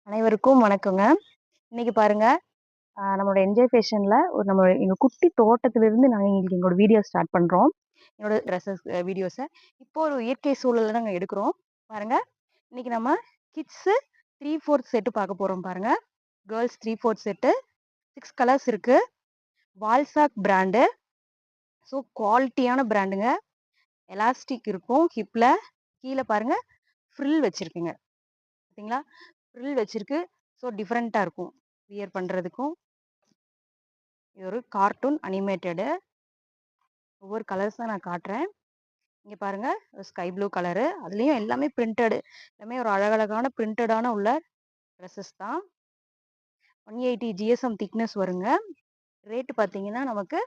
அனைவருக்கும் வணக்கங்க. இன்னைக்கு பாருங்க, நம்மளோட என்ஜாய் ஃபேஷன்ல எங்க குட்டி தோட்டத்திலிருந்து நாங்க இன்னைக்கு எங்களோட வீடியோ ஸ்டார்ட் பண்றோம். என்னோட ட்ரெஸ்ஸஸ் வீடியோஸ. இப்போ ஒரு இயற்கை சூழல்ல தாங்க எடுக்கிறோம். பாருங்க, இன்னைக்கு நம்ம கிட்ஸு 3/4 செட்டு பார்க்க போறோம் பாருங்க. கேர்ல்ஸ் 3/4 செட்டு 6 கலர்ஸ் இருக்கு. வால்சாக் பிராண்டு. ஸோ குவாலிட்டியான பிராண்டுங்க. எலாஸ்டிக் இருக்கும் ஹிப்ல. கீழ பாருங்க ஃப்ரில் வச்சிருக்குங்க. பார்த்தீங்களா? ஃப்ரில் வச்சிருக்கு. ஸோ டிஃபரெண்ட்டா இருக்கும். வியர் பண்றதுக்கும். இது ஒரு கார்ட்டூன் அனிமேட்டடு. ஒவ்வொரு கலர்ஸா நான் காட்டுறேன். இங்க பாருங்க ஸ்கை ப்ளூ கலரு. அதுலயும் எல்லாமே பிரிண்டடு. எல்லாமே ஒரு அழகழகான பிரிண்டடான உள்ள ட்ரெஸ்ஸஸ் தான். 180 ஜிஎஸ்எம் திக்னஸ் வருங்க. ரேட் பார்த்தீங்கன்னா, நமக்கு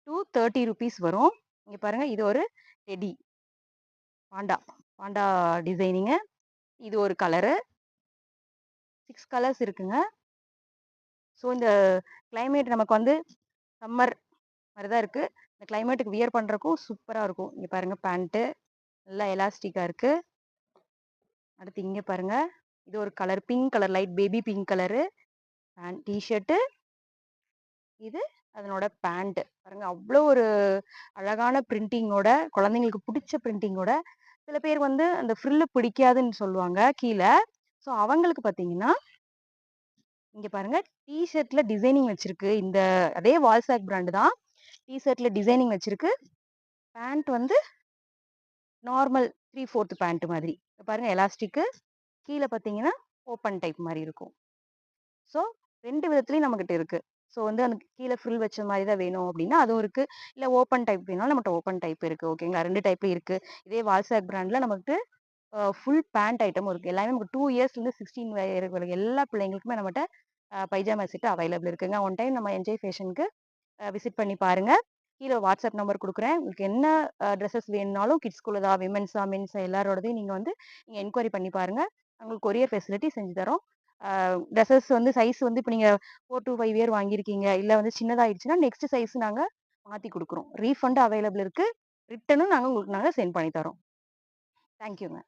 ₹230 வரும். இங்க பாருங்க இது ஒரு டெடி. பாண்டா. பாண்டா டிசைனிங்கு. இது ஒரு கலரு. 6 கலர்ஸ் இருக்குங்க. ஸோ இந்த கிளைமேட் நமக்கு வந்து சம்மர் மாரி தான் இருக்கு. இந்த கிளைமேட்டுக்கு வியர் பண்றதுக்கும் சூப்பரா இருக்கும். இங்க பாருங்க பேண்ட்டு. நல்லா எலாஸ்டிக்கா இருக்கு. அடுத்து இங்க பாருங்க. இது ஒரு colour pink colour light baby pink colour T shirt. இது அதனோட பேண்ட். பாருங்க அவ்ளோ ஒரு அழகான பிரிண்டிங்கோட, குழந்தைங்களுக்கு புடிச்ச பிரிண்டிங்கோட, சில பேர் வந்து அந்த ஃப்ரில் பிடிக்காதுன்னு சொல்லுவாங்க கீழ. ஸோ அவங்களுக்கு பார்த்தீங்கன்னா, இங்க பாருங்க டீ ஷர்ட்ல டிசைனிங் வச்சிருக்கு. இந்த அதே வால்சாக் பிராண்ட் தான். டீ ஷர்ட்ல டிசைனிங் வச்சிருக்கு. பேண்ட் வந்து நார்மல் 3/4 பேண்ட் மாதிரி. பாருங்க எலாஸ்டிக்கு. கீழ பார்த்தீங்கன்னா, ஓப்பன் டைப் மாரி இருக்கும். ஸோ 2 விதத்துலயும் நம்மகிட்ட இருக்கு. ஸோ வந்து அந்த கீழ ஃப்ரில் வச்ச மாரி தான் வேணும் அப்டின்னா, அதுவும் இருக்கு. இல்ல ஓப்பன் டைப் வேணாலும் நம்மட்ட ஓப்பன் டைப் இருக்கு. ஓகேங்களா? 2 டைப்லயும் இருக்கு. இதே வால்சாக் பிராண்ட்ல நமக்கு ஃபுல் பேண்ட் ஐட்டமும் இருக்கு. எல்லாமே நமக்கு 2 இயர்ஸ்லேருந்து 16 வரை எல்லா பிள்ளைங்களுக்குமே நம்மட்ட பைஜாமா செட் அவைலபிள் இருக்குங்க. ஒன் டைம் நம்ம என்ஜாய் ஃபேஷனுக்கு விசிட் பண்ணி பாருங்க. கீழ வாட்ஸ்அப் நம்பர் குடுக்குறேன். உங்களுக்கு என்ன ட்ரெஸ்ஸஸ் வேணும்னாலும் கிட்ஸ்க்குள்ளதா, விமென்ஸா, மென்ஸா எல்லாரோடதையும் நீங்க என்கொயரி பண்ணி பாருங்க. உங்களுக்கு கொரியர் ஃபெசிலிட்டி செஞ்சு தரோம். ட்ரெஸ்ஸஸ் வந்து சைஸ் வந்து இப்ப நீங்க 4 டூ 5 இயர் வாங்கியிருக்கீங்க. இல்ல வந்து சின்னதாயிடுச்சுன்னா, நெக்ஸ்ட் சைஸ் நாங்க மாத்தி குடுக்குறோம். ரீஃபண்ட் அவைலபிள் இருக்கு. ரிட்டர்னும் நாங்க உங்களுக்கு சென்ட் பண்ணி தரோம். தேங்க் யூங்க.